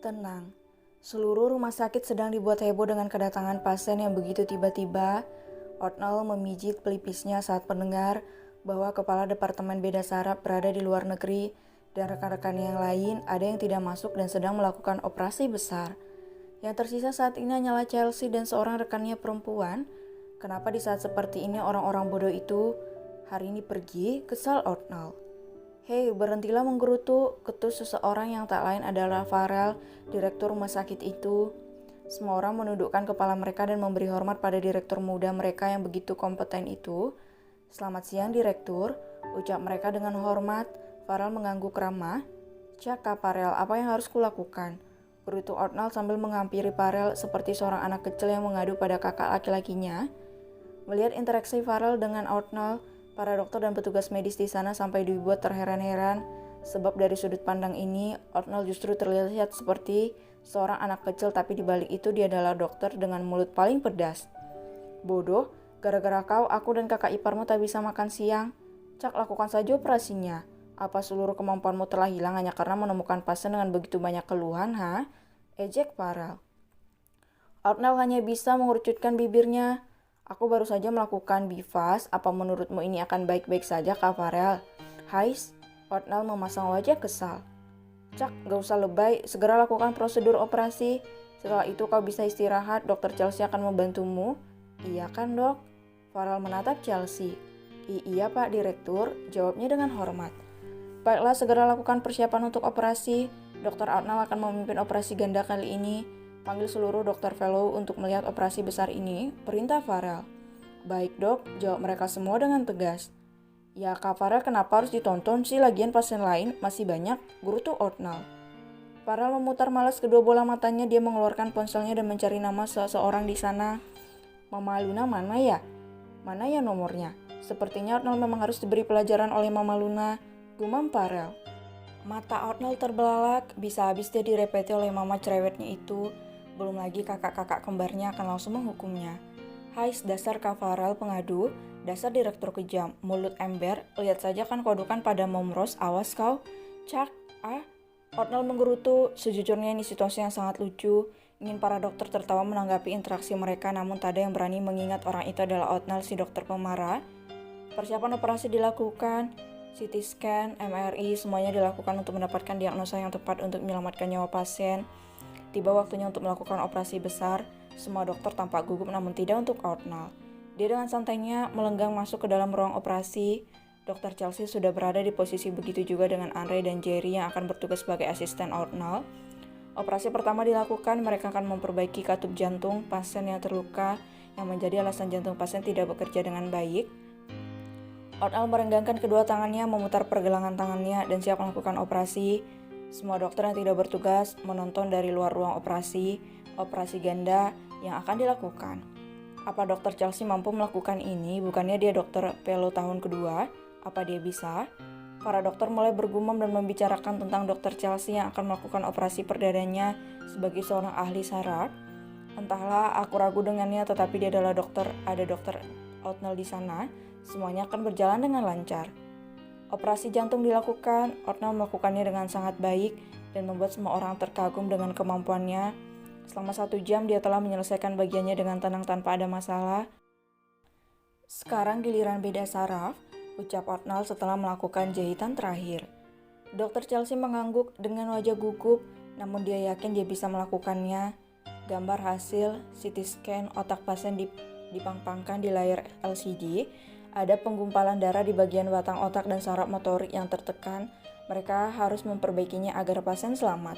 Tenang, seluruh rumah sakit sedang dibuat heboh dengan kedatangan pasien yang begitu tiba-tiba. Otnell memijit pelipisnya saat mendengar bahwa kepala Departemen Beda Saraf berada di luar negeri dan rekan-rekannya yang lain ada yang tidak masuk dan sedang melakukan operasi besar. Yang tersisa saat ini hanyalah Chelsea dan seorang rekannya perempuan. Kenapa di saat seperti ini orang-orang bodoh itu hari ini pergi? Kesal Otnell. Hei, berhentilah menggerutu, ketus seseorang yang tak lain adalah Farrell, direktur rumah sakit itu. Semua orang menundukkan kepala mereka dan memberi hormat pada direktur muda mereka yang begitu kompeten itu. Selamat siang, direktur, ucap mereka dengan hormat. Farrell mengangguk ramah. Cakap, Farrell, apa yang harus kulakukan? Gerutu Otnell sambil menghampiri Farrell seperti seorang anak kecil yang mengadu pada kakak laki-lakinya. Melihat interaksi Farrell dengan Otnell, para dokter dan petugas medis di sana sampai dibuat terheran-heran, sebab dari sudut pandang ini, Otnell justru terlihat seperti seorang anak kecil, tapi di balik itu dia adalah dokter dengan mulut paling pedas. Bodoh, gara-gara kau, aku dan kakak iparmu tak bisa makan siang. Cak, lakukan saja operasinya. Apa seluruh kemampuanmu telah hilang hanya karena menemukan pasien dengan begitu banyak keluhan, ha? Ejek Farrell. Otnell hanya bisa mengerucutkan bibirnya. Aku baru saja melakukan bifas, apa menurutmu ini akan baik-baik saja, Kak Farrell? Hais, Otnell memasang wajah kesal. Cak, gak usah lebay, segera lakukan prosedur operasi. Setelah itu kau bisa istirahat, dokter Chelsea akan membantumu. Iya kan, dok? Farrell menatap Chelsea. Iya pak direktur, jawabnya dengan hormat. Baiklah, segera lakukan persiapan untuk operasi. Dokter Otnell akan memimpin operasi ganda kali ini. Panggil seluruh dokter fellow untuk melihat operasi besar ini, perintah Farrell. Baik dok, jawab mereka semua dengan tegas. Ya Kak Farrell, kenapa harus ditonton sih, lagian pasien lain masih banyak, gerutu Otnell. Farrell memutar malas kedua bola matanya, dia mengeluarkan ponselnya dan mencari nama seseorang di sana. Mama Luna mana ya? Mana ya nomornya? Sepertinya Otnell memang harus diberi pelajaran oleh Mama Luna, gumam Farrell. Mata Otnell terbelalak, bisa habis dia direpeti oleh mama cerewetnya itu. Belum lagi kakak-kakak kembarnya akan langsung menghukumnya. Hais, dasar Kak Farrell pengadu, dasar direktur kejam, mulut ember, lihat saja kan kodukan pada Momros, awas kau. Cak, Otnell menggerutu, sejujurnya ini situasi yang sangat lucu. Ingin para dokter tertawa menanggapi interaksi mereka, namun tak ada yang berani mengingat orang itu adalah Otnell, si dokter pemarah. Persiapan operasi dilakukan, CT scan, MRI, semuanya dilakukan untuk mendapatkan diagnosa yang tepat untuk menyelamatkan nyawa pasien. Tiba waktunya untuk melakukan operasi besar. Semua dokter tampak gugup namun tidak untuk Otnell. Dia dengan santainya melenggang masuk ke dalam ruang operasi. Dr. Chelsea sudah berada di posisi begitu juga dengan Andre dan Jerry yang akan bertugas sebagai asisten Otnell. Operasi pertama dilakukan, mereka akan memperbaiki katup jantung pasien yang terluka yang menjadi alasan jantung pasien tidak bekerja dengan baik. Otnell merenggangkan kedua tangannya, memutar pergelangan tangannya dan siap melakukan operasi. Semua dokter yang tidak bertugas menonton dari luar ruang operasi ganda yang akan dilakukan. Apa dokter Chelsea mampu melakukan ini? Bukannya dia dokter fellow tahun kedua? Apa dia bisa? Para dokter mulai bergumam dan membicarakan tentang dokter Chelsea yang akan melakukan operasi perdananya sebagai seorang ahli saraf. Entahlah, aku ragu dengannya, tetapi dia adalah dokter. Ada dokter Otnell di sana. Semuanya akan berjalan dengan lancar. Operasi jantung dilakukan, Otnell melakukannya dengan sangat baik dan membuat semua orang terkagum dengan kemampuannya. Selama 1 jam dia telah menyelesaikan bagiannya dengan tenang tanpa ada masalah. Sekarang giliran beda saraf, ucap Otnell setelah melakukan jahitan terakhir. Dr. Chelsea mengangguk dengan wajah gugup, namun dia yakin dia bisa melakukannya. Gambar hasil CT scan otak pasien dipangpangkan di layar LCD. Ada penggumpalan darah di bagian batang otak dan saraf motorik yang tertekan. Mereka harus memperbaikinya agar pasien selamat.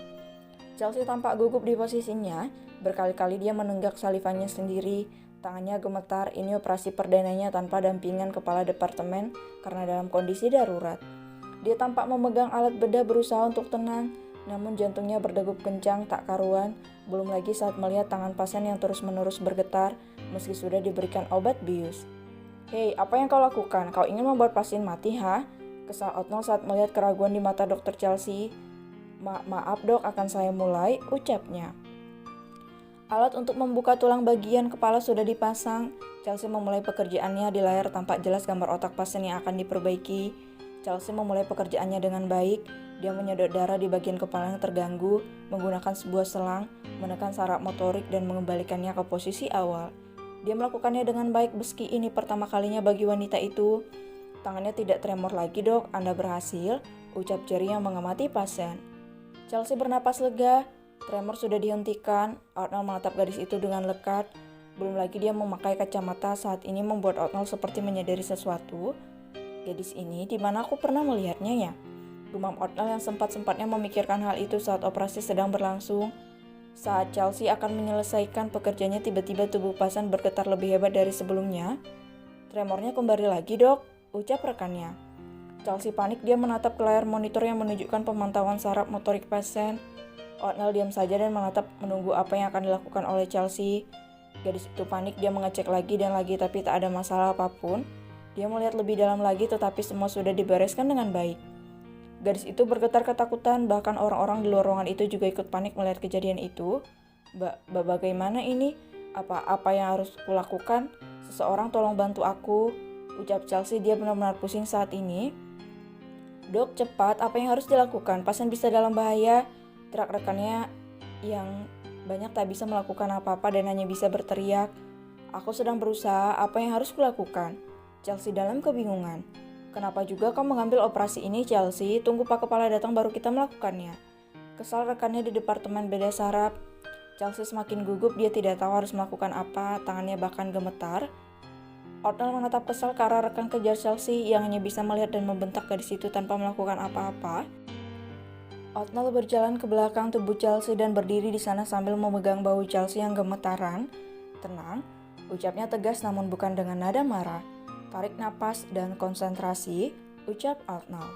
Chelsea tampak gugup di posisinya. Berkali-kali dia menenggak salivannya sendiri. Tangannya gemetar. Ini operasi perdananya tanpa dampingan kepala departemen karena dalam kondisi darurat. Dia tampak memegang alat bedah berusaha untuk tenang. Namun jantungnya berdegup kencang tak karuan. Belum lagi saat melihat tangan pasien yang terus-menerus bergetar meski sudah diberikan obat bius. Hei, apa yang kau lakukan? Kau ingin membuat pasien mati, ha? Kesal Otnell saat melihat keraguan di mata Dr. Chelsea. Maaf dok, akan saya mulai, ucapnya. Alat untuk membuka tulang bagian kepala sudah dipasang. Chelsea memulai pekerjaannya. Di layar tampak jelas gambar otak pasien yang akan diperbaiki. Chelsea memulai pekerjaannya dengan baik. Dia menyedot darah di bagian kepala yang terganggu, menggunakan sebuah selang, menekan saraf motorik dan mengembalikannya ke posisi awal. Dia melakukannya dengan baik meski ini pertama kalinya bagi wanita itu. Tangannya tidak tremor lagi dok, Anda berhasil, ucap Jerry yang mengamati pasien. Chelsea bernapas lega. Tremor sudah dihentikan. Otnell menatap gadis itu dengan lekat. Belum lagi dia memakai kacamata saat ini membuat Otnell seperti menyadari sesuatu. Gadis ini di mana aku pernah melihatnya ya? Gumam Otnell yang sempat-sempatnya memikirkan hal itu saat operasi sedang berlangsung. Saat Chelsea akan menyelesaikan pekerjaannya, tiba-tiba tubuh pasien bergetar lebih hebat dari sebelumnya. Tremornya kembali lagi dok, ucap rekannya. Chelsea panik, dia menatap ke layar monitor yang menunjukkan pemantauan saraf motorik pasien. Otnell diam saja dan menatap menunggu apa yang akan dilakukan oleh Chelsea. Gadis itu panik, dia mengecek lagi dan lagi tapi tak ada masalah apapun. Dia melihat lebih dalam lagi tetapi semua sudah dibereskan dengan baik. Gadis itu bergetar ketakutan, bahkan orang-orang di luar ruangan itu juga ikut panik melihat kejadian itu. Bagaimana ini? Apa yang harus kulakukan? Seseorang tolong bantu aku, ucap Chelsea. Dia benar-benar pusing saat ini. Dok, cepat, apa yang harus dilakukan? Pasien bisa dalam bahaya. Teriak rekannya yang banyak tak bisa melakukan apa-apa dan hanya bisa berteriak. Aku sedang berusaha, apa yang harus kulakukan? Chelsea dalam kebingungan. Kenapa juga kau mengambil operasi ini, Chelsea? Tunggu Pak Kepala datang baru kita melakukannya. Kesal rekannya di departemen beda saraf. Chelsea semakin gugup, dia tidak tahu harus melakukan apa, tangannya bahkan gemetar. Otnell menatap kesal ke arah rekan kejar Chelsea yang hanya bisa melihat dan membentak gadis itu tanpa melakukan apa-apa. Otnell berjalan ke belakang tubuh Chelsea dan berdiri di sana sambil memegang bahu Chelsea yang gemetaran. Tenang, ucapnya tegas namun bukan dengan nada marah. Tarik napas dan konsentrasi, ucap Otnell.